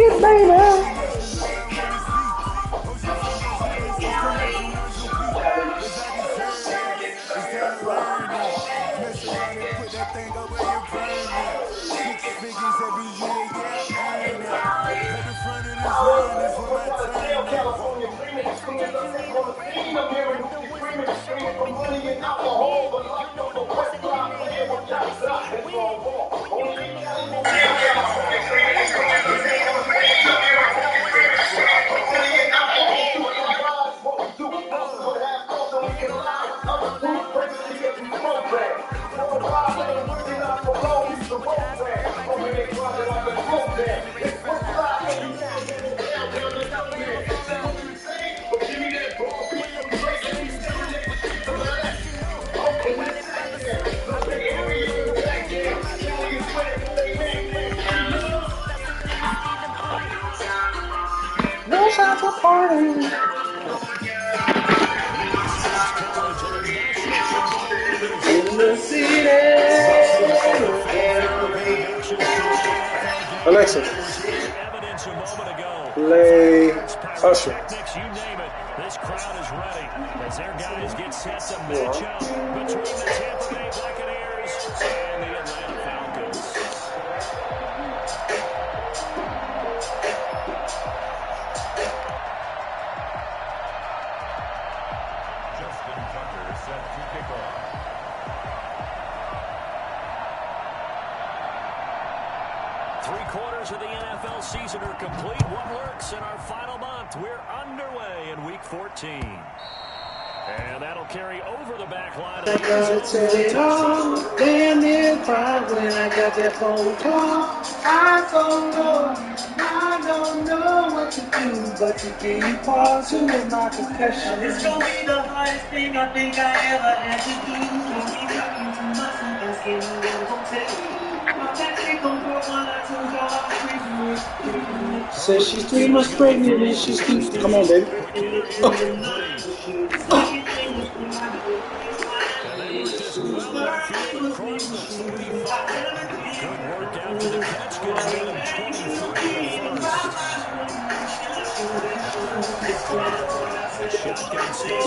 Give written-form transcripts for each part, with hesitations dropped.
it, baby. California screaming and screaming on the scene. I'm hearing Gucci screaming and screaming for money and alcohol, but locked on the west side playing with Jackson and Strong Ball. Only in Cali for money and alcohol, but surprise what we do. Also would have thought that we can allow other food breaks to get these programs. More drive than a working out for loans, the program. Over there grinding like a program. It's west side, baby, downtown the government. But give me that ball, beat some place, and we still in the streets of LA. Okay, we back there. Look at area in the back there. Cali is winning for their name. No time for party. In the city. Alexa, play Usher. You name it, this crowd is ready as their guys get set to match up between the Tampa Bay Buccaneers and the Atlanta Falcons. Justin Tucker set to kick off. Three-quarters of the NFL season are complete. What works in our final month? We're underway in Week 14. And that'll carry over the back line. I gotta tell it all. Damn near cried when I got that phone call. I don't know what to do, but to give you pause to my confession. It's gonna be the hardest thing I think I ever had to do. Says she's 3 months pregnant and she's keeps. Come on, baby.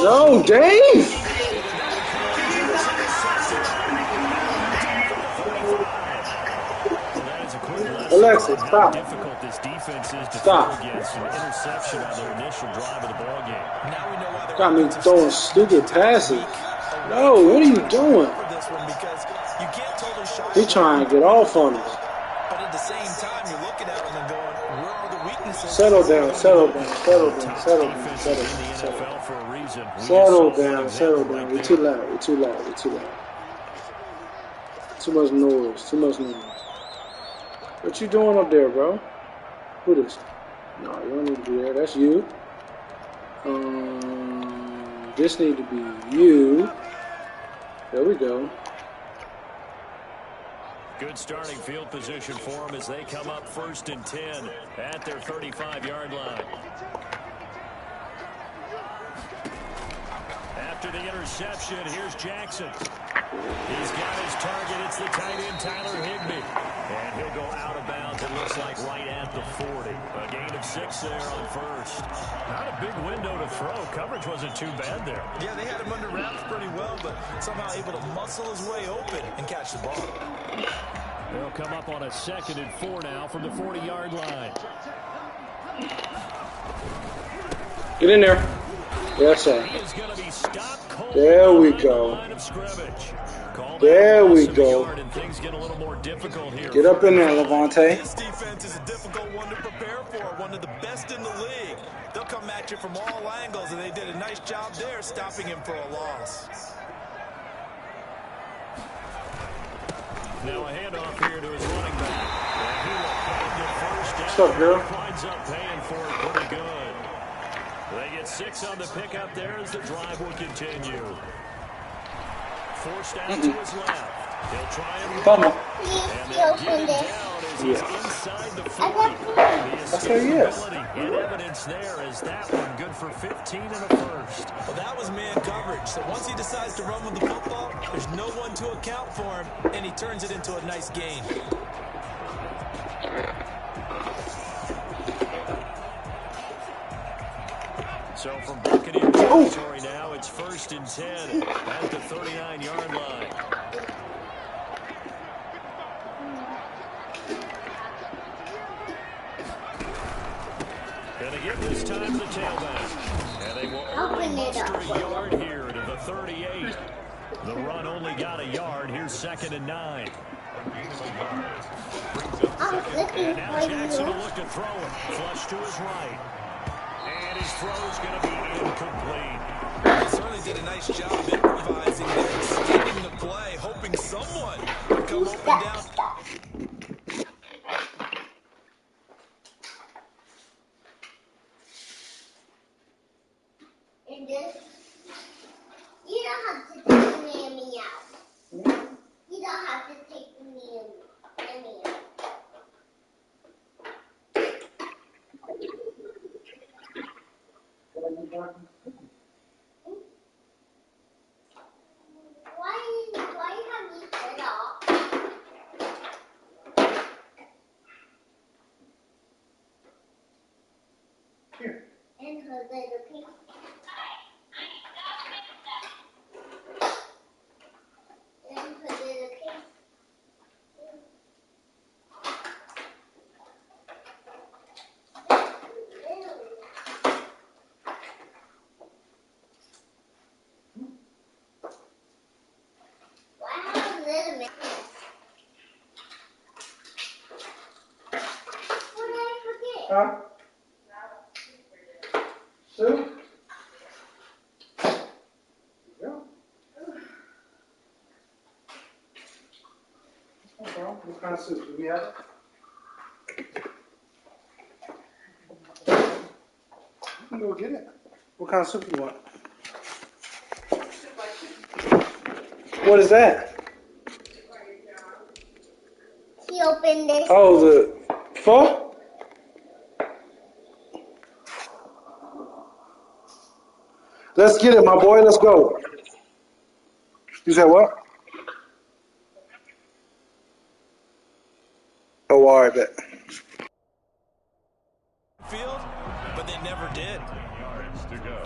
No, Dave! Alexa, stop. Difficult this defense is to Stop. against an interception on their initial drive of the ball game. Now we know why they're Got me throwing stupid passes. No, what are you doing? this one because you can't totally shy. He trying to get off on us. But at the same time, you're looking at them and going, where are the weaknesses? Settle down, settle down, settle down, settle down, settle down, settle down. For a reason. Settle down, settle down. We're too loud, we're too loud, we're too loud. Too much noise, too much noise. What you doing up there, bro? Who this? No, you don't need to be there. That's you. This need to be you. There we go. Good starting field position for them as they come up 1st and 10 at their 35-yard line. After the interception, here's Jackson. He's got his target. It's the tight end, Tyler Higbee. And he'll go out of bounds, it looks like, right at the 40. A gain of 6 there on 1st. Not a big window to throw. Coverage wasn't too bad there. Yeah, they had him under wraps pretty well, but somehow able to muscle his way open and catch the ball. They'll come up on a 2nd and 4 now from the 40-yard line. Get in there. Yes, sir. There we go. There we go. Get up in there, Levante. This defense is a difficult one to prepare for, one of the best in the league. They'll come at you from all angles, and they did a nice job there stopping him for a loss. Now a handoff here to his running back. And he will pay the first down. What's up, girl? Winds up paying for it pretty good. They get 6 on the pickup there as the drive will continue. Forced out to his left. He'll try and Come on. and they'll get him down as he's inside the 40. That's her, yes. And evidence there is that one good for 15 and a first. Well, that was man coverage. So once he decides to run with the football, there's no one to account for him, and he turns it into a nice gain. So from Buccaneers territory now, it's 1st and 10 at the 39-yard line. Gonna give this time to the tailback. And they will only muster a yard here to the 38. The run only got a yard. Here's 2nd and 9. And now Jackson will look to throw it. Flush to his right. And his throw's going to be incomplete. He certainly did a nice job improvising there, extending the play, hoping someone would come open down. You don't have to take Mammy out. You don't have to take Mammy out. Why have you set off? Here. And her little pink. And her little pink. Huh? Soup? Yeah. No problem. What kind of soup? Do we have it? You can go get it. What kind of soup you want? What is that? He opened this. Oh, the pho? Let's get it, my boy. Let's go. You said what? Oh, all right, bet. Field, but they never did. Yards to go.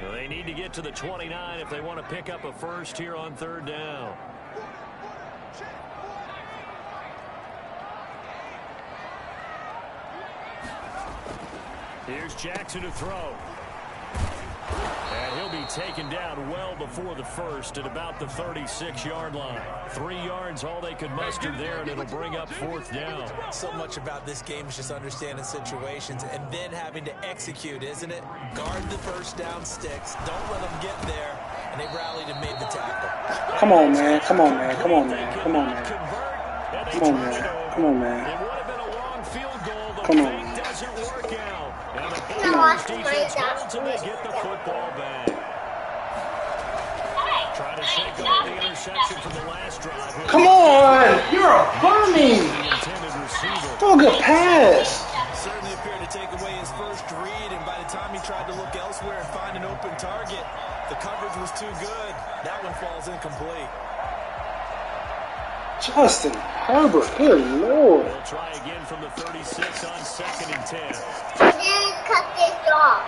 Well, they need to get to the 29 if they want to pick up a first here on 3rd down. Here's Jackson to throw. And he'll be taken down well before the first at about the 36-yard line. 3 yards, all they could muster there, and it'll bring up 4th down. So much about this game is just understanding situations and then having to execute, isn't it? Guard the first down sticks. Don't let them get there. And they rallied and made the tackle. Come on, man. Come on, man. Come on, man. Come on, man. Come on, man. Come on, man. It would have been a long field goal. The Come on. fake doesn't work out. And the No, Buccaneers I defense played that. holds and they get the football back. Trying to shake off the interception from the last drive. Come on. You're a bunny. The intended receiver. Oh, good pass. Certainly appeared to take away his first read, and by the time he tried to look elsewhere and find an open target, the coverage was too good. That one falls incomplete. Justin Herbert. Good Lord. They'll try again from the 36 on 2nd and 10. Then cut this off.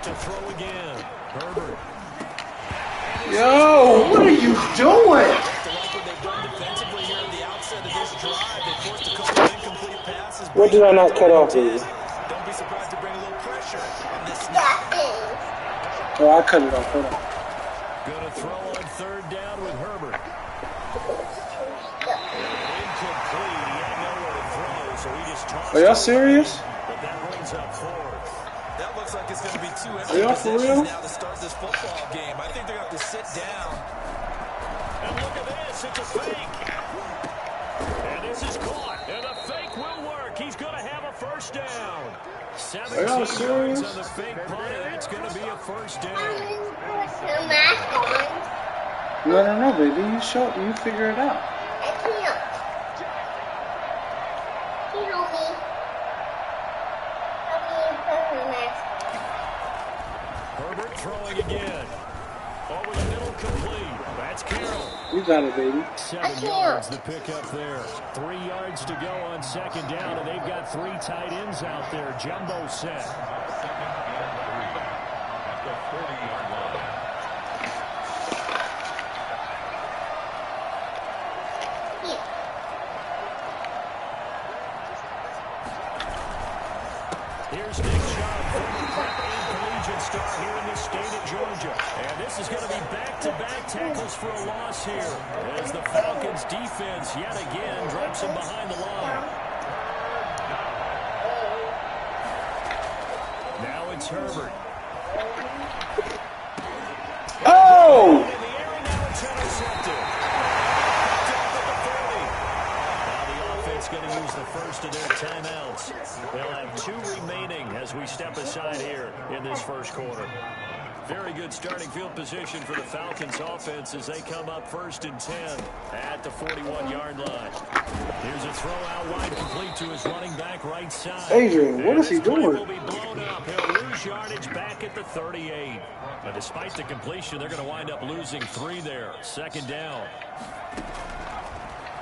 To throw again. Herbert. Yo, what are you doing? What did I not cut off, baby? Don't be surprised to bring a little pressure on this snap. That is. Oh, I cut it off. Hold on. Going to throw on 3rd down with Herbert. Incomplete. He had nowhere to throw, so he just tossed Are y'all it. serious? But that brings up 4th. That looks like it's going to be 2 Are empty y'all for real? possessions now to start this football game. I think they're going to have to sit down. And look at this. It's a fake. And this is caught. And the fake will work. He's going to have a first down. 17 y'all yards serious? on the fake punt, and that's going to be a first down. The mask on. No, baby. You figure it out. I can't. Can you help me? Help me put the mask on. Herbert throwing again. Over the middle, complete. That's Carroll. You got it, baby. 7 yards the pick up there. 3 yards to go on second down, and they've got 3 tight ends out there. Jumbo set. Here's Nick Chubb, former prep and collegiate star here in the state of Georgia. And this is going to be back-to-back tackles for a loss here as the Falcons defense yet again drops him behind the line. Now it's Herbert. Oh! In the air, and now it's intercepted. Going to use the first of their timeouts. They'll have 2 remaining as we step aside here in this first quarter. Very good starting field position for the Falcons offense as they come up 1st and 10 at the 41-yard line. Here's a throw out wide complete to his running back right side. Adrian, what is he doing? Will be blown up. He'll lose yardage back at the 38. But despite the completion, they're going to wind up losing 3 there. 2nd down.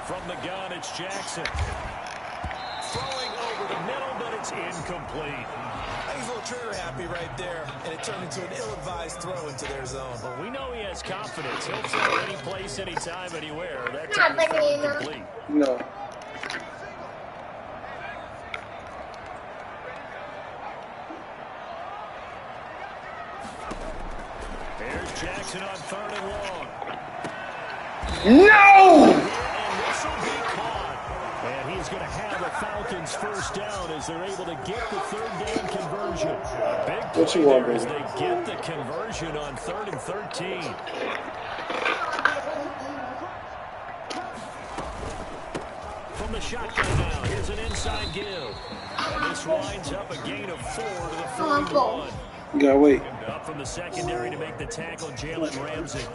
From the gun, it's Jackson. Throwing over the middle, but it's incomplete. He's a little trigger happy right there, and it turned into an ill-advised throw into their zone. Well, we know he has confidence. He'll throw any place, anytime, anywhere. That time is incomplete. No. There's Jackson on 3rd and long. No! And he's going to have the Falcons first down as they're able to get the 3rd down conversion. A big play there as they get the conversion on 3rd and 13. From the shotgun now, here's an inside give. And this winds up a gain of 4 to the 41. You gotta wait. Up from the secondary to make the tackle, Jalen Ramsey.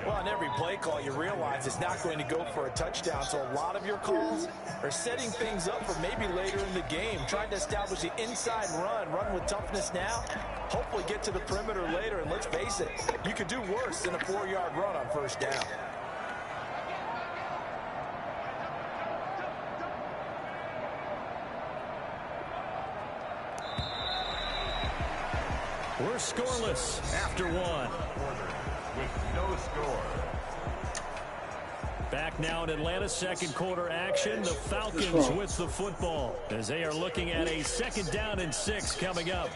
Well, on every play call, you realize it's not going to go for a touchdown. So a lot of your calls are setting things up for maybe later in the game, trying to establish the inside run with toughness now, hopefully get to the perimeter later. And let's face it, you could do worse than a 4-yard run on 1st down. We're scoreless after 1. With no score. Back now in Atlanta's 2nd quarter action. The Falcons with the football as they are looking at a 2nd down and 6 coming up.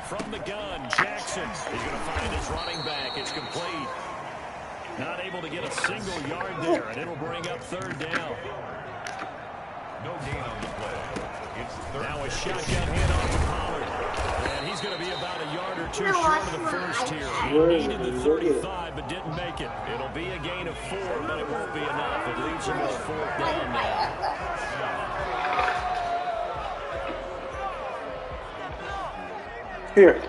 From the gun, Jackson. He's going to find his running back. It's complete. Not able to get a single yard there, and it'll bring up 3rd down. No gain on the play. It's 3rd. Now a shotgun handoff to Pollard. And he's going to be about a yard or 2 short of the first here. He needed the 35, but didn't make it. It'll be a gain of 4, but it won't be enough. It leaves him with 4th down now. Here.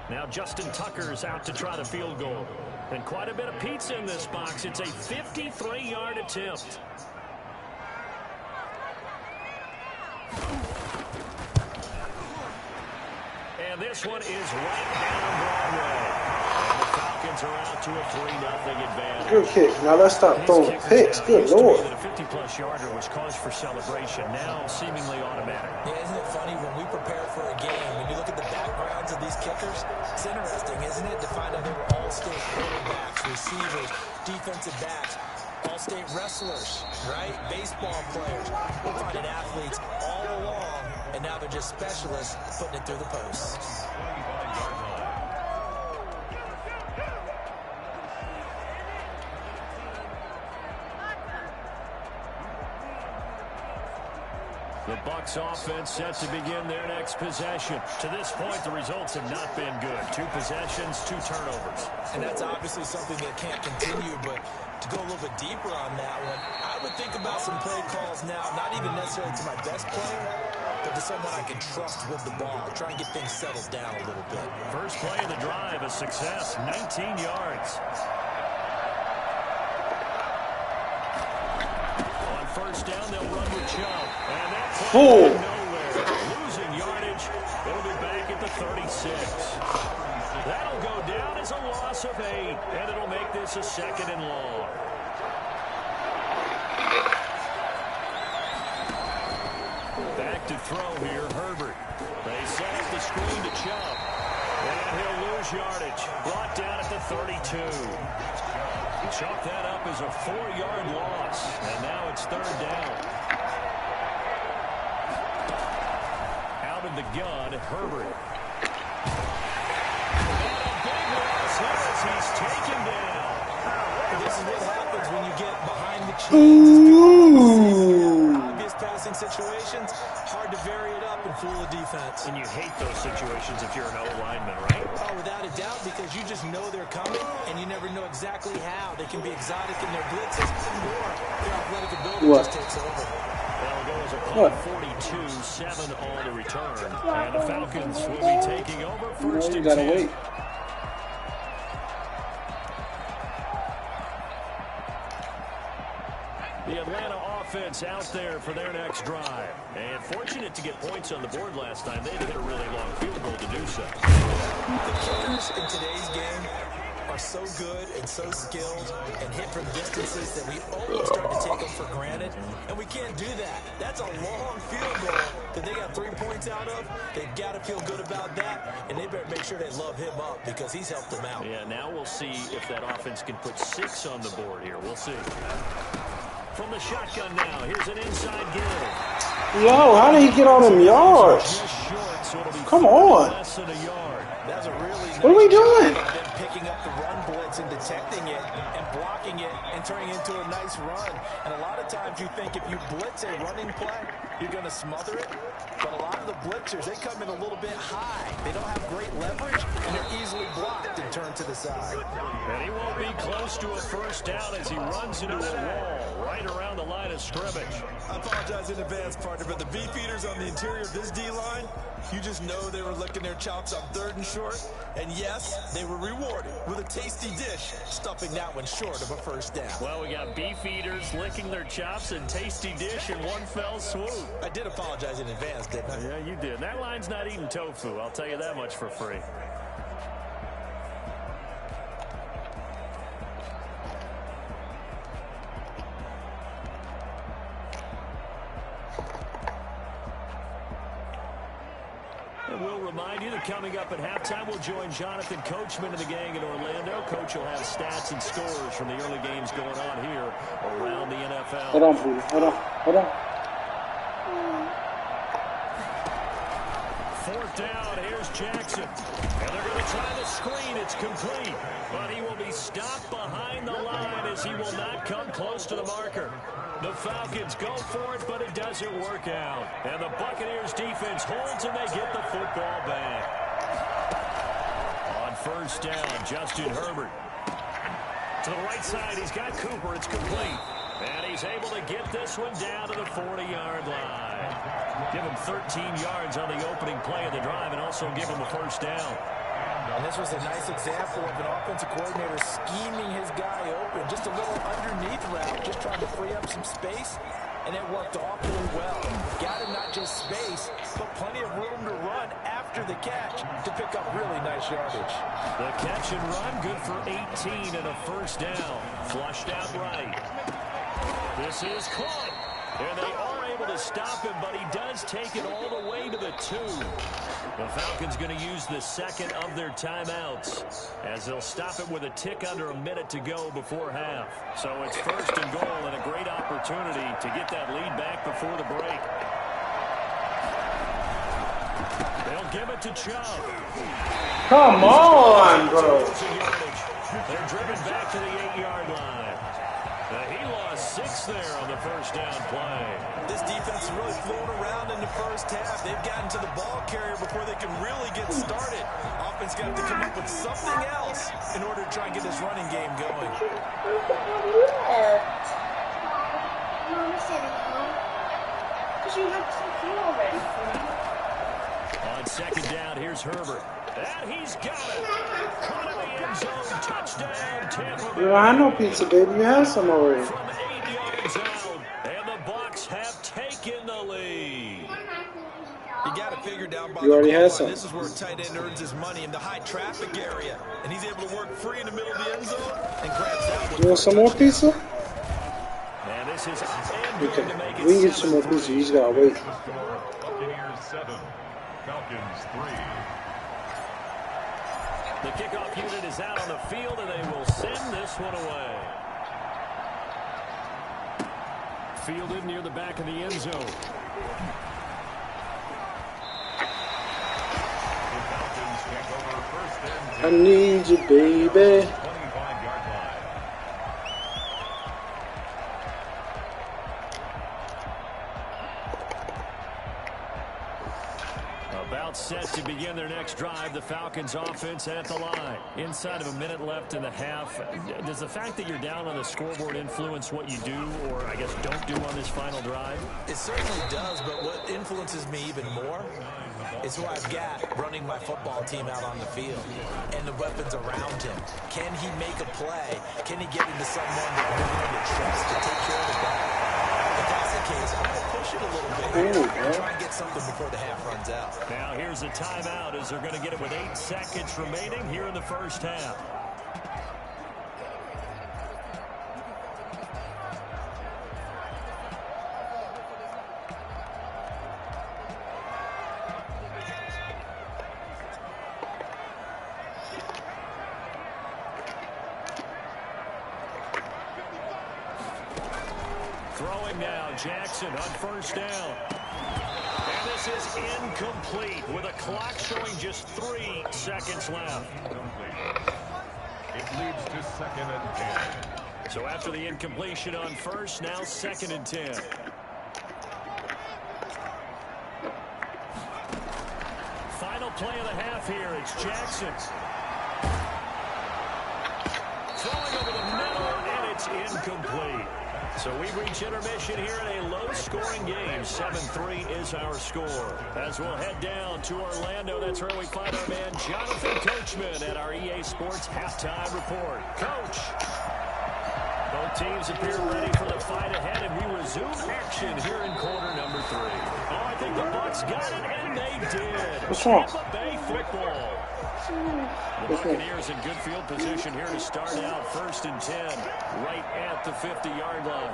Now Justin Tucker's out to try the field goal. And quite a bit of pizza in this box. It's a 53-yard attempt. And this one is right down Broadway. And the Falcons are out to a 3-0 advantage. Good kick. Now let's stop throwing picks. Good Lord. That a 50-plus yarder was cause for celebration. Now seemingly automatic. Yeah, isn't it funny when we prepare for a game, when you look at the backgrounds of these kickers, it's interesting, isn't it, to find out they were all-state quarterbacks, receivers, defensive backs, all-state wrestlers, right? Baseball players. We're finding athletes all along, and now they're just specialists putting it through the posts. The Bucs offense set to begin their next possession. To this point, the results have not been good. 2 possessions, 2 turnovers. And that's obviously something that can't continue, but to go a little bit deeper on that one, I would think about some play calls now, not even necessarily to my best player, but to someone I can trust with the ball. Try and get things settled down a little bit. First play of the drive, a success, 19 yards. On first down, they'll run with Chubb. And that's nowhere. Losing yardage. It'll be back at the 36. That'll go down as a loss of 8, and it'll make this a 2nd and long. Back to throw here, Herbert. They set up the screen to Chubb. And he'll lose yardage. Brought down at the 32. Chalk that up as a 4-yard loss. And now it's 3rd down. Out of the gun, Herbert. And a big loss as he's taken down. This is what happens when you get behind the chains. Obvious passing situations, hard to vary it up and fool the defense. And you hate those situations if you're an O-lineman, right? Oh, without a doubt, because you just know they're coming, and you never know exactly how. They can be exotic in their blitzes, or their athletic ability just takes over. That'll go as a punt, 42-7 on the return. And the Falcons will be taking over first and 10. Wait. The Atlanta offense out there for their next drive. And fortunate to get points on the board last time. They hit a really long field goal to do so. The kickers in today's game are so good and so skilled and hit from distances that we almost start to take them for granted. And we can't do that. That's a long field goal that they got 3 points out of. They've got to feel good about that. And they better make sure they love him up because he's helped them out. Yeah, now we'll see if that offense can put 6 on the board here. We'll see. From the shotgun now, here's an inside give. Yo, how did he get all them yards? Short, so come on. Less than a yard. That's a really nice what are we doing? Them picking up the run blitz and detecting it and blocking it and turning it into a nice run. And a lot of times you think if you blitz a running play, you're going to smother it. But a lot of the blitzers, they come in a little bit high. They don't have great leverage, and they're easily blocked and turned to the side. And he won't be close to a first down as he runs into a wall right around the line of scrimmage. I apologize in advance, partner, but the beefeaters on the interior of this D-line, you just know they were licking their chops on 3rd and short. And yes, they were rewarded with a tasty dish, stuffing that one short of a first down. Well, we got beefeaters licking their chops and tasty dish in one fell swoop. I did apologize in advance, didn't I? Yeah, you did. That line's not eating tofu, I'll tell you that much for free. And we'll remind you that coming up at halftime, we'll join Jonathan Coachman and the gang in Orlando. Coach will have stats and scores from the early games going on here around the NFL. Hold on, Pooh. Hold on. 4th down, here's Jackson. And they're going to try the screen. It's complete. But he will be stopped behind the line as he will not come close to the marker. The Falcons go for it, but it doesn't work out. And the Buccaneers defense holds and they get the football back. On first down, Justin Herbert. To the right side, he's got Cooper. It's complete. And he's able to get this one down to the 40-yard line. Give him 13 yards on the opening play of the drive and also give him a first down. And this was a nice example of an offensive coordinator scheming his guy open. Just a little underneath route, just trying to free up some space, and it worked awfully well. Got him not just space, but plenty of room to run after the catch to pick up really nice yardage. The catch and run, good for 18 and a first down. Flushed out right. This is caught. And they are able to stop him, but he does take it all the way to the 2. The Falcons going to use the second of their timeouts as they'll stop it with a tick under a minute to go before half. So it's first and goal and a great opportunity to get that lead back before the break. They'll give it to Chubb. Come on, bro. They're driven back to the 8-yard line. He lost 6 there on the first down play. This defense is really flown around in the first half. They've gotten to the ball carrier before they can really get started. Offense got to come up with something else in order to try and get this running game going. On second down, here's Herbert. And he's got it. Caught in the end zone. Touchdown, Tampa Bay. You don't have no pizza, baby. You have some already. From 8 yards out. And the Bucs have taken the lead. You got to figure down by You already the had goal some. line. This is where a tight end earns his money in the high traffic area. And he's able to work free in the middle of the end zone and grabs that one. You want some more pizza? And this is Okay. We can get some more pizza. You just gotta wait. Buccaneers 7, Falcons 3. The kickoff unit is out on the field, and they will send this one away. Fielded near the back of the end zone. The Falcons take over first and I need you, baby. 25-yard line. About set to begin their next drive. The Falcons offense at the line. Inside of a minute left in the half. Does the fact that you're down on the scoreboard influence what you do, or I guess don't do on this final drive? It certainly does, but what influences me even more is who I've got running my football team out on the field and the weapons around him. Can he make a play? Can he get into someone that we're going to trust to take care of the ball? If that's the case, I'm going to push it a little bit and try and get something before the half runs out. Now here's a timeout as they're going to get it with 8 seconds remaining here in the first half. Throwing now, Jackson on first down. And this is incomplete with a clock showing just 3 seconds left. It leads to 2nd and 10. So after the incompletion on first, now 2nd and 10. Final play of the half here. It's Jackson. Throwing over the middle, and it's incomplete. So we reach intermission here in a low-scoring game. 7-3 is our score. As we'll head down to Orlando, that's where we find our man Jonathan Coachman at our EA Sports Halftime Report. Coach, both teams appear ready for the fight ahead, and we resume action here in quarter number 3. Oh, I think the Bucs got it, and they did. What's wrong? Tampa Bay football. The Buccaneers in good field position here to start out 1st and 10, right at the 50-yard line.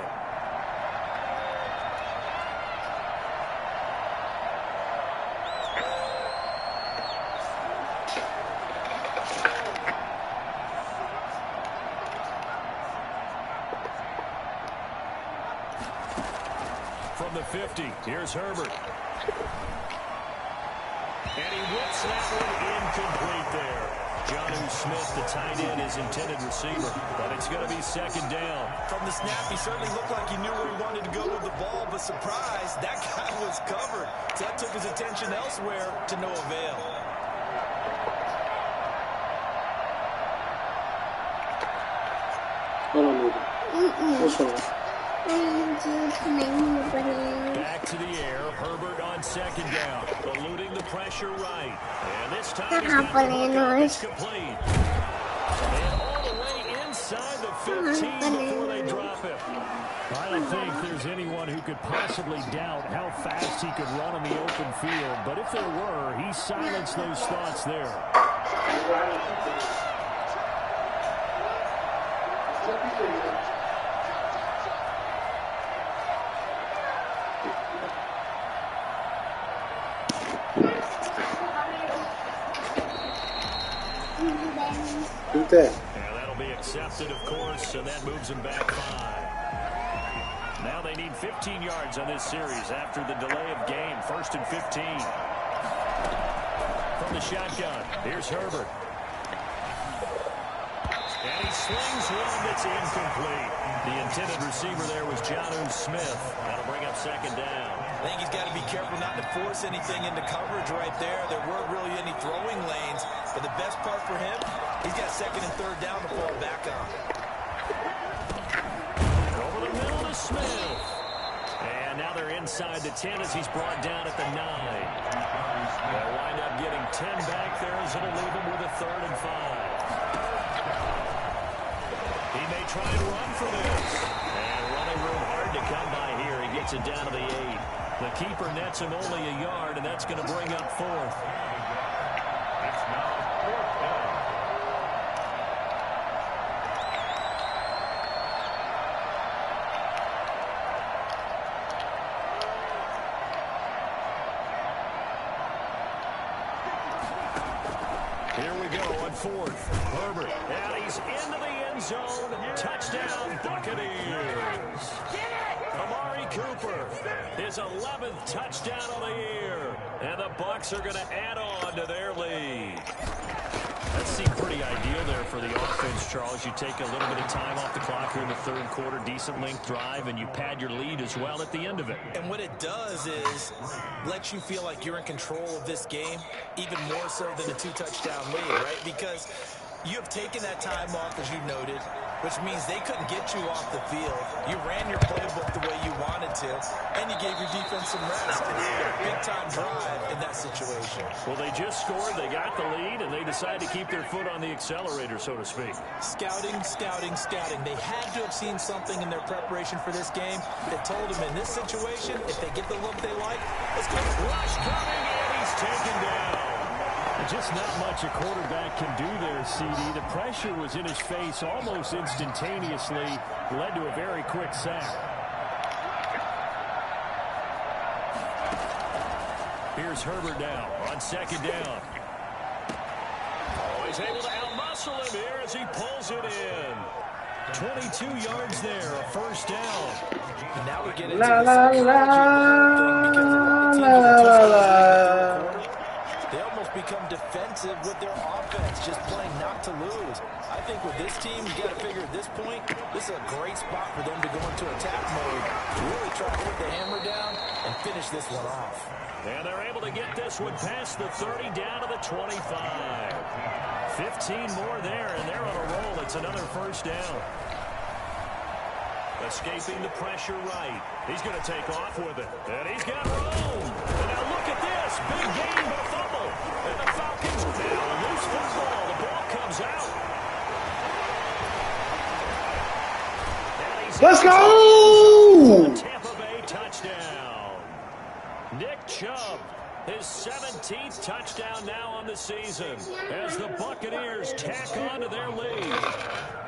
From the 50, here's Herbert. And he whips that one incomplete there. Jonnu Smith, the tight end, is intended receiver, but it's going to be 2nd down. From the snap, he certainly looked like he knew where he wanted to go with the ball, but surprise, that guy was covered. So that took his attention elsewhere to no avail. Hold on, baby. What's wrong? Back to the air. Herbert on 2nd down. Eluding the pressure right. And this time he's got the hook up. It's complete. And all the way inside the 15 before they drop him. I don't think there's anyone who could possibly doubt how fast he could run on the open field. But if there were, he silenced those thoughts there. Eat that. And that'll be accepted, of course, and that moves them back 5. Now they need 15 yards on this series after the delay of game. 1st and 15. From the shotgun, here's Herbert. And he swings one that's incomplete. The intended receiver there was Jonnu Smith. That'll bring up 2nd down. I think he's got to be careful not to force anything into coverage right there. There weren't really any throwing lanes, but the best part for him, he's got 2nd and 3rd down to fall back on. Over the middle to Smith. And And now they're inside the 10 as he's brought down at the 9. They'll wind up getting 10 back there as it'll leave him with a 3rd and 5. He may try and run for this. And running room hard to come by here. He gets it down to the 8. The keeper nets him only a yard, and that's going to bring up 4th. It's now 4th down. Here we go on 4th. Herbert, and he's into the end zone. Touchdown, Buccaneers. Amari Cooper, his 11th touchdown of the year. And the Bucs are going to add on to their lead. That seemed pretty ideal there for the offense, Charles. You take a little bit of time off the clock here in the 3rd quarter, decent length drive, and you pad your lead as well at the end of it. And what it does is lets you feel like you're in control of this game, even more so than a 2-touchdown lead, right? Because you have taken that time off, as you noted, which means they couldn't get you off the field. You ran your playbook the way you wanted to, and you gave your defense some rest. Big-time drive in that situation. Well, they just scored, they got the lead, and they decided to keep their foot on the accelerator, so to speak. Scouting, scouting, scouting. They had to have seen something in their preparation for this game that told them in this situation, if they get the look they like, let's go. Rush coming, and he's taken down. Just not much a quarterback can do there, CD. The pressure was in his face almost instantaneously, led to a very quick sack. Here's Herbert now on 2nd down. Oh, he's able to outmuscle him here as he pulls it in. 22 yards there, a 1st down. And now we get into the psychology of the whole thing because a lot of teams they almost become defensive with their offense, just playing not to lose. I think with this team, you got to figure at this point, this is a great spot for them to go into attack mode, to really try to put the hammer down and finish this one off. And they're able to get this one past the 30 down to the 25. 15 more there, and they're on a roll. It's another 1st down. Escaping the pressure right. He's going to take off with it. And he's got room. And now look at this. Big gain, but a fumble. And the Falcons now lose football. The ball comes out. Let's go! Tampa Bay touchdown. Nick Chubb, his 17th touchdown now on the season as the Buccaneers tack on to their lead.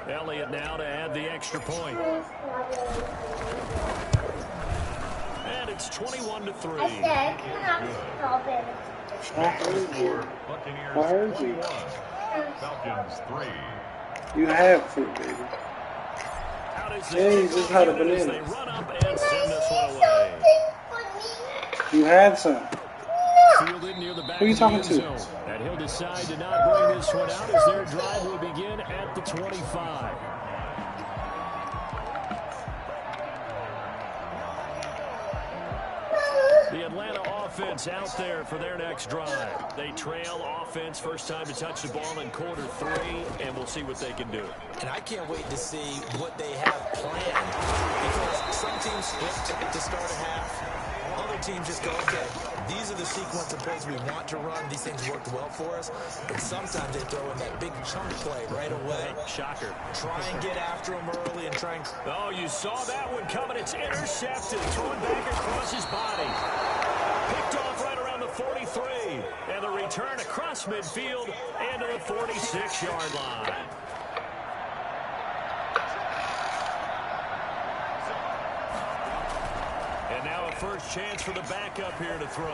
Elliott now to add the extra point. And it's 21-3. I heard you. Falcons 3. You have food, baby. Yeah, you just had a banana. They run up and send this one away. You had some. Fielded near the back Who are you talking of the to? end zone. And he'll decide to not bring this one out as their drive will begin at the 25. The Atlanta offense out there for their next drive. They trail offense, first time to touch the ball in quarter 3, and we'll see what they can do. And I can't wait to see what they have planned, because some teams script to start a half. Other teams just go, okay, these are the sequence of plays we want to run. These things worked well for us. And sometimes they throw in that big chunk play right away. Shocker. Try and get after them early and try and... Oh, you saw that one coming. It's intercepted. Thrown back across his body. Picked off right around the 43. And the return across midfield into the 46-yard line. And now a first chance for the backup here to throw.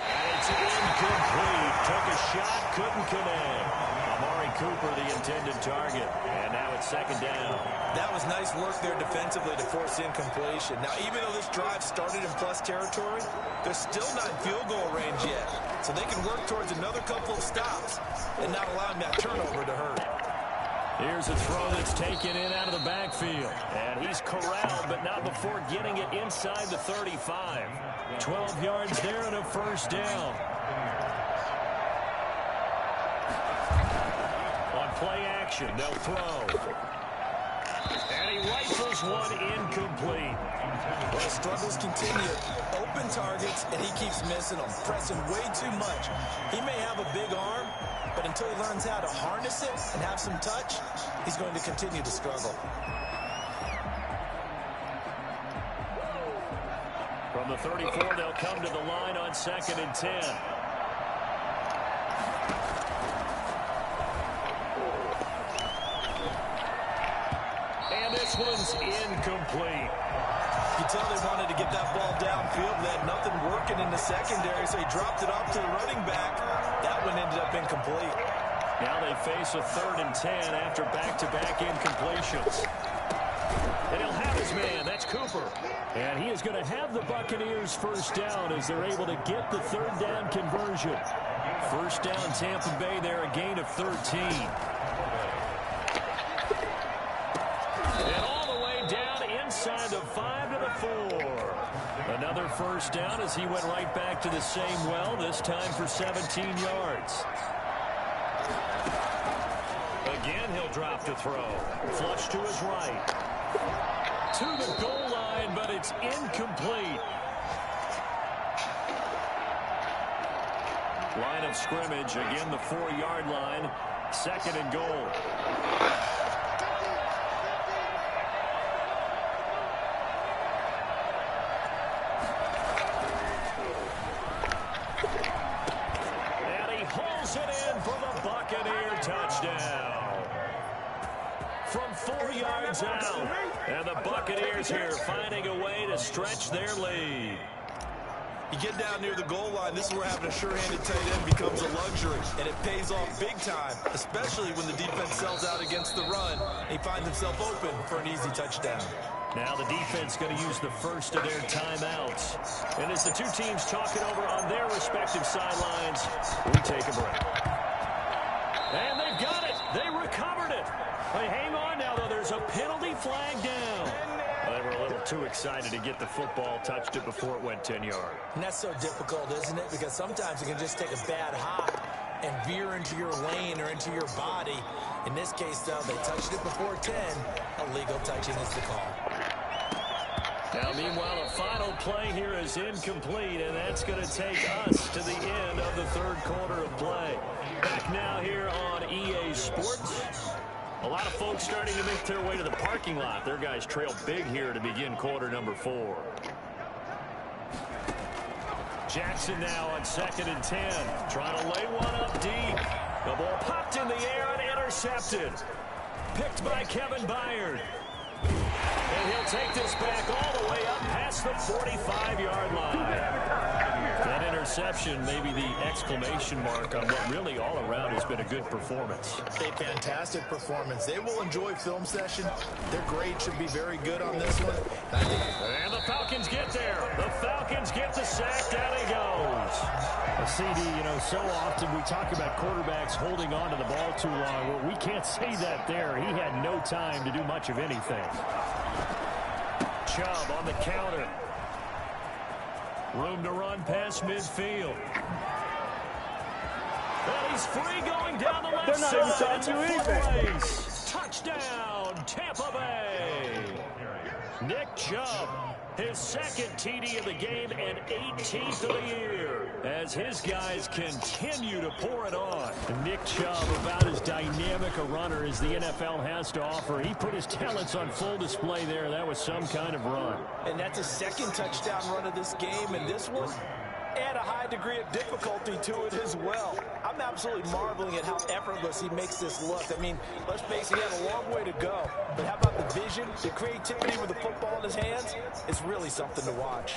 And it's incomplete. Took a shot, couldn't connect. Amari Cooper, the intended target. And now it's 2nd down. That was nice work there defensively to force incompletion. Now, even though this drive started in plus territory, they're still not in field goal range yet. So they can work towards another couple of stops and not allowing that turnover to hurt. Here's a throw that's taken in out of the backfield. And he's corralled, but not before getting it inside the 35. 12 yards there and a first down. On play action, they'll throw. And he rifles one incomplete. Well, struggles continue. Open targets, and he keeps missing them, pressing way too much. He may have a big arm, but until he learns how to harness it and have some touch, he's going to continue to struggle. From the 34, they'll come to the line on 2nd and 10. And this one's incomplete. You tell they wanted to get that ball downfield. They had nothing working in the secondary, so he dropped it off to the running back. That one ended up incomplete. Now they face a 3rd and 10 after back-to-back incompletions. And he'll have his man. That's Cooper. And he is going to have the Buccaneers first down as they're able to get the 3rd down conversion. First down, Tampa Bay there, a gain of 13. And all the way down inside the 5 to the 4. Another first down as he went right back to the same well, this time for 17 yards. Again, he'll drop to throw. Flush to his right. To the goal line, but it's incomplete. Line of scrimmage, again the 4-yard line. 2nd and goal. And he hauls it in for the Buccaneer touchdown. From 4 yards out. And the Buccaneers here finding a way to stretch their lead. You get down near the goal line, this is where having a sure-handed tight end becomes a luxury, and it pays off big time, especially when the defense sells out against the run. He finds himself open for an easy touchdown. Now the defense going to use the first of their timeouts. And as the two teams talk it over on their respective sidelines, we take a break. And they've got it. They recovered it. Hey, hang on now, though. There's a penalty flag down. Well, they were a little too excited to get the football, touched it before it went 10 yards. And that's so difficult, isn't it? Because sometimes you can just take a bad hop and veer into your lane or into your body. In this case, though, they touched it before 10. Illegal touching is the call. Now, meanwhile, a final play here is incomplete, and that's going to take us to the end of the 3rd quarter of play. Back now here on EA Sports. A lot of folks starting to make their way to the parking lot. Their guys trail big here to begin quarter number 4. Jackson now on 2nd and 10. Trying to lay one up deep. The ball popped in the air and intercepted. Picked by Kevin Byard. And he'll take this back all the way up past the 45-yard line. That interception may be the exclamation mark on what really all around has been a good performance. A fantastic performance. They will enjoy film session. Their grade should be very good on this one. And the Falcons get there. The Falcons get the sack. Down he goes. A CD, you know, so often we talk about quarterbacks holding on to the ball too long. Well, we can't say that there. He had no time to do much of anything. Chubb on the counter. Room to run past midfield. And he's free going down the left side. It's a foot race. Touchdown, Tampa Bay. Nick Chubb, his 2nd TD of the game and 18th of the year, as his guys continue to pour it on. Nick Chubb, about as dynamic a runner as the NFL has to offer. He put his talents on full display there. That was some kind of run. And that's a 2nd touchdown run of this game, and this one, add a high degree of difficulty to it as well. I'm absolutely marveling at how effortless he makes this look. I mean, let's face it, he had a long way to go. But how about the vision, the creativity with the football in his hands? It's really something to watch.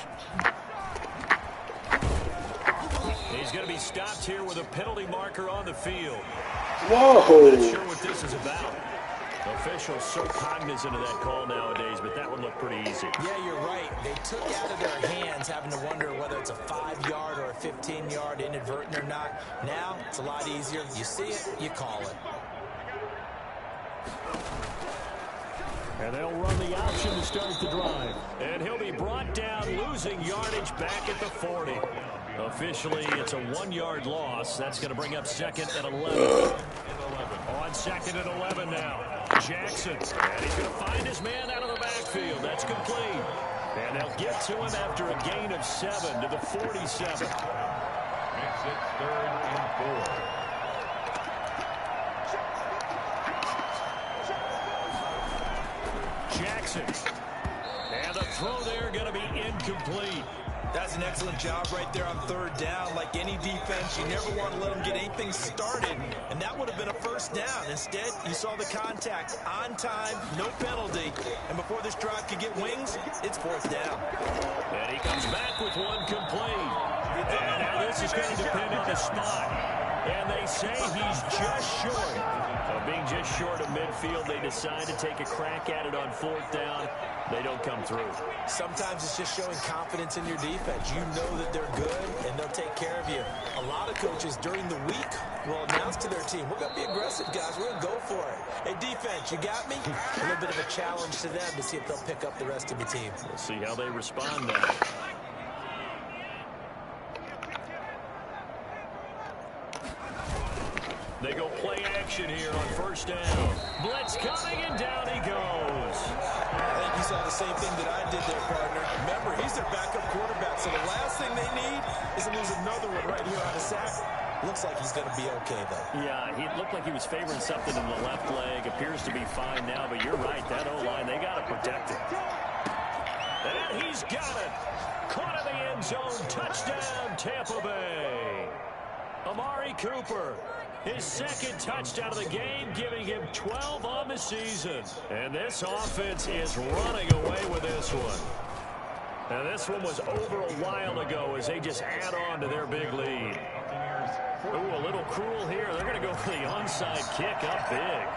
He's going to be stopped here with a penalty marker on the field. Whoa! Not sure what this is about. Officials so cognizant of that call nowadays, but that one looked pretty easy. Yeah, you're right. They took out of their hands having to wonder whether it's a 5-yard or a 15-yard inadvertent or not. Now, it's a lot easier. You see it, you call it. And they'll run the option to start the drive. And he'll be brought down, losing yardage back at the 40. Officially, it's a 1-yard loss. That's going to bring up 2nd and 11. On 2nd and 11 now. Jackson. And he's going to find his man out of the backfield. That's complete. And they'll get to him after a gain of 7 to the 47. Makes it 3rd and 4. Jackson. And the throw there going to be incomplete. That's an excellent job right there on 3rd down. Like any defense, you never want to let them get anything started, and that would have been a 1st down. Instead, you saw the contact on time, no penalty, and before this drive could get wings, it's 4th down. And he comes back with one complete. And now this is going to depend on the spot. And they say he's just short. Being just short of midfield, they decide to take a crack at it on 4th down. They don't come through. Sometimes it's just showing confidence in your defense. You know that they're good, and they'll take care of you. A lot of coaches during the week will announce to their team, we're going to be aggressive, guys. We're going to go for it. Hey, defense, you got me? A little bit of a challenge to them to see if they'll pick up the rest of the team. We'll see how they respond now. They go play action here on 1st down. Blitz coming, and down he goes. I think you saw the same thing that I did there, partner. Remember, he's their backup quarterback, so the last thing they need is to lose another one right here on a sack. Looks like he's going to be okay, though. Yeah, he looked like he was favoring something in the left leg. Appears to be fine now, but you're right. That O-line, they got to protect it. And he's got it. Caught in the end zone. Touchdown, Tampa Bay. Amari Cooper. His 2nd touchdown of the game, giving him 12 on the season. And this offense is running away with this one. And this one was over a while ago as they just add on to their big lead. Ooh, a little cruel here. They're going to go for the onside kick up big.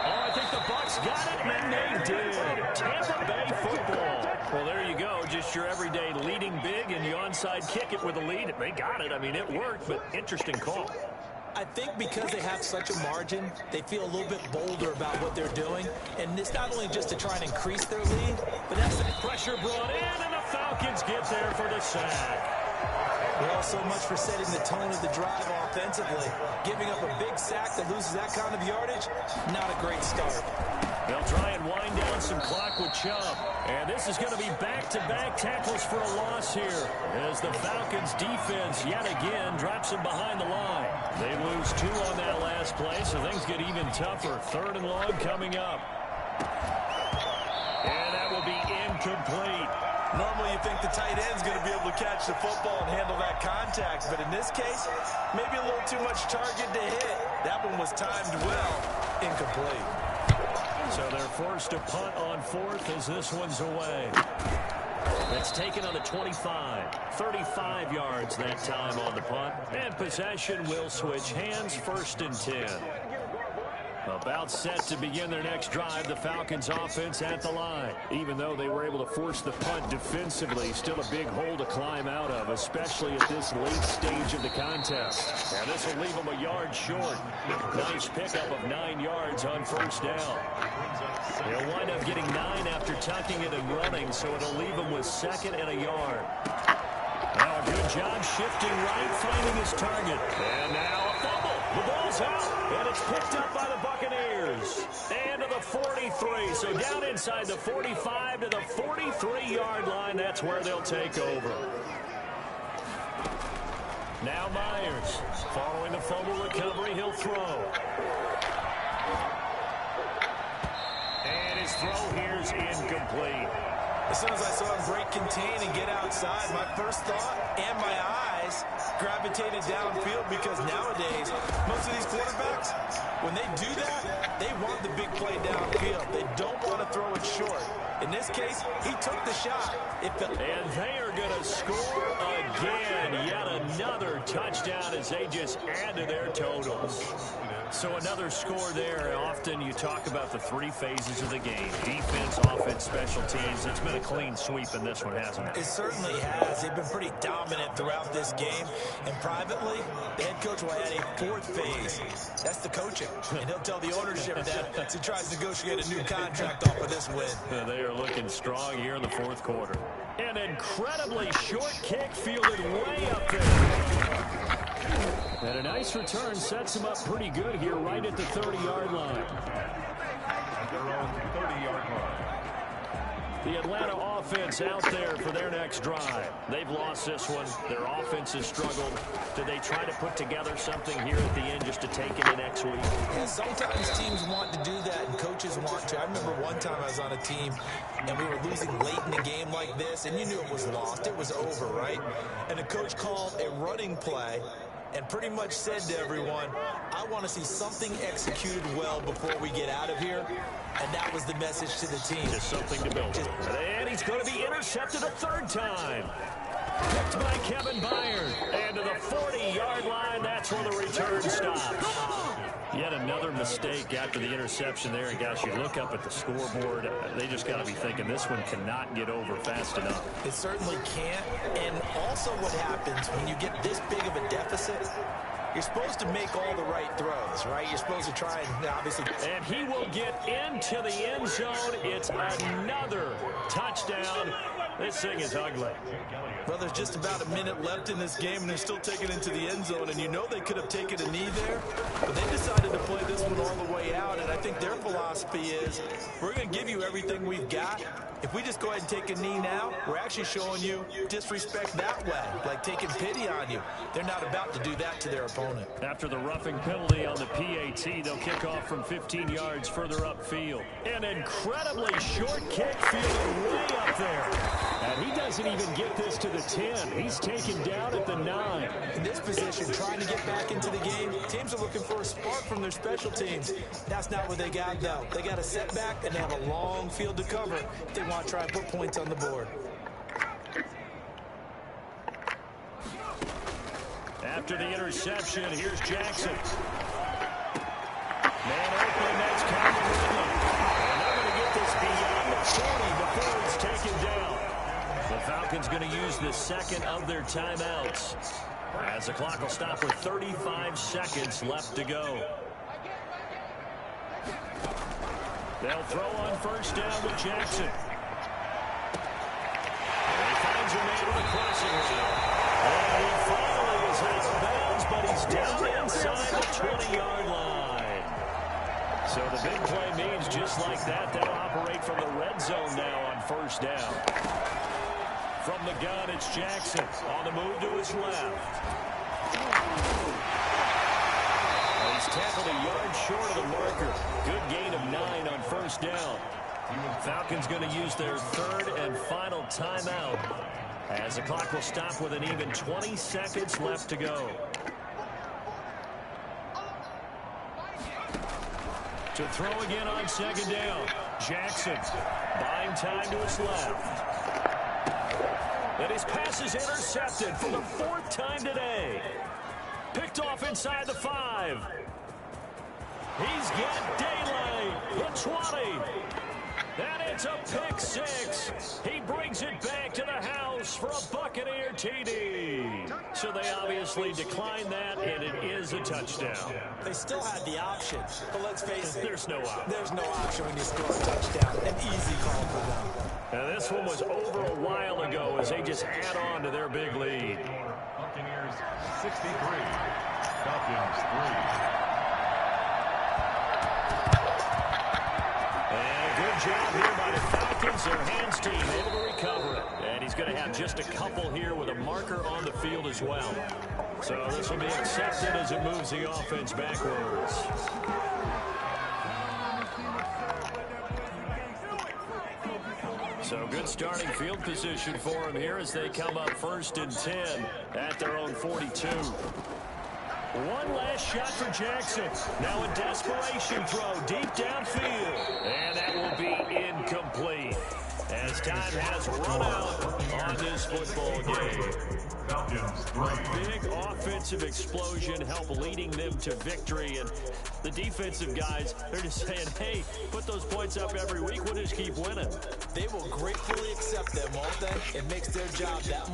Oh, I think the Bucs got it, and they did. Tampa Bay football. Well, there you go. Just your everyday leading big, and you onside kick it with a lead. They got it. I mean, it worked, but interesting call. I think because they have such a margin, they feel a little bit bolder about what they're doing. And it's not only just to try and increase their lead, but that's the pressure brought in, and the Falcons get there for the sack. Well, so much for setting the tone of the drive offensively. Giving up a big sack that loses that kind of yardage, not a great start. They'll try and wind down some clock with Chubb. And this is going to be back-to-back tackles for a loss here as the Falcons defense yet again drops them behind the line. They lose 2 on that last play, so things get even tougher. 3rd and long coming up. And that will be incomplete. Normally you think the tight end's going to be able to catch the football and handle that contact, but in this case, maybe a little too much target to hit. That one was timed well. Incomplete. So they're forced to punt on 4th as this one's away. It's taken on the 25. 35 yards that time on the punt. And possession will switch hands. 1st and 10. About set to begin their next drive, the Falcons offense at the line. Even though they were able to force the punt defensively, still a big hole to climb out of, especially at this late stage of the contest. And this will leave them a yard short. Nice pickup of 9 yards on 1st down. They'll wind up getting 9 after tucking it and running, so it'll leave them with 2nd and a yard. Now a good job shifting right, finding his target. And now a fumble. The ball's out, and it's picked up by the Buccaneers. And to the 43, so down inside the 45 to the 43-yard line. That's where they'll take over. Now Myers, following the fumble recovery, he'll throw. And his throw here's incomplete. As soon as I saw him break contain and get outside, my first thought and my eyes gravitated downfield, because nowadays, most of these quarterbacks, when they do that, they want the big play downfield. They don't want to throw it short. In this case, he took the shot. And they are going to score again. Yet another touchdown as they just add to their totals. So another score there. Often you talk about the three phases of the game. Defense, offense, special teams. It's been a clean sweep in this one, hasn't it? It certainly has. They've been pretty dominant throughout this game. And privately, the head coach will add a fourth phase. That's the coaching. And he'll tell the ownership that as he tries to negotiate a new contract off of this win. They are looking strong here in the fourth quarter. An incredibly short kick fielded way up there. And a nice return sets him up pretty good here right at the 30-yard line. At their own 30-yard line. The Atlanta offense out there for their next drive. They've lost this one. Their offense has struggled. Do they try to put together something here at the end just to take it in next week? Yeah, sometimes teams want to do that and coaches want to. I remember one time I was on a team and we were losing late in the game like this, and you knew it was lost. It was over, right? And the coach called a running play and pretty much said to everyone, I want to see something executed well before we get out of here. And that was the message to the team. Just something to build. And he's going to be intercepted a third time. Picked by Kevin Byard. And to the 40-yard line, that's where the return stops. Yet another mistake after the interception there. And guys, you look up at the scoreboard, they just got to be thinking this one cannot get over fast enough. It certainly can't. And also what happens when you get this big of a deficit, you're supposed to make all the right throws, right? You're supposed to try and obviously. And he will get into the end zone. It's another touchdown. This thing is ugly. Well, there's just about a minute left in this game, and they're still taking it into the end zone. And you know they could have taken a knee there, but they decided to play this one all the way out. And I think their philosophy is, we're going to give you everything we've got. If we just go ahead and take a knee now, we're actually showing you disrespect that way, like taking pity on you. They're not about to do that to their opponent. After the roughing penalty on the PAT, they'll kick off from 15 yards further upfield. An incredibly short kick fielded way up there. And he doesn't even get this to the 10. He's taken down at the 9. In this position, trying to get back into the game, teams are looking for a spark from their special teams. That's not what they got, though. They got a setback, and they have a long field to cover. They want to try and put points on the board. After the interception, here's Jackson. Man open, that's Calvin Ridley. And they're going to get this beyond the 40 before it's taken down. The Falcons going to use the second of their timeouts, as the clock will stop with 35 seconds left to go. They'll throw on first down with Jackson. And he finds a man with a crossing route. And he finally is out of bounds, but he's down inside the 20-yard line. So the big play means just like that, they'll operate from the red zone now on first down. From the gun, it's Jackson on the move to his left. He's tackled a yard short of the marker. Good gain of 9 on first down. Falcons going to use their third and final timeout, as the clock will stop with an even 20 seconds left to go. To throw again on second down. Jackson buying time to his left. And his pass is intercepted for the 4th time today. Picked off inside the 5. He's got daylight. The 20. And it's a pick 6. He brings it back to the house for a Buccaneer TD. So they obviously declined that, and it is a touchdown. They still had the option, but let's face it. There's no option. There's no option when you score a touchdown. An easy call for them. Now this one was over a while ago as they just add on to their big lead. Buccaneers 63, Falcons 3. And a good job here by the Falcons. Their hands team able to recover it. And he's going to have just a couple here with a marker on the field as well. So this will be accepted as it moves the offense backwards. So good starting field position for them here as they come up 1st and 10 at their own 42. One last shot for Jackson. Now a desperation throw deep downfield. And that will be incomplete, as time has run out on this this football game. Falcons 3. Big offensive explosion help leading them to victory. And the defensive guys, they're just saying, hey, put those points up every week. We'll just keep winning. They will gratefully accept them, won't they? It makes their job that much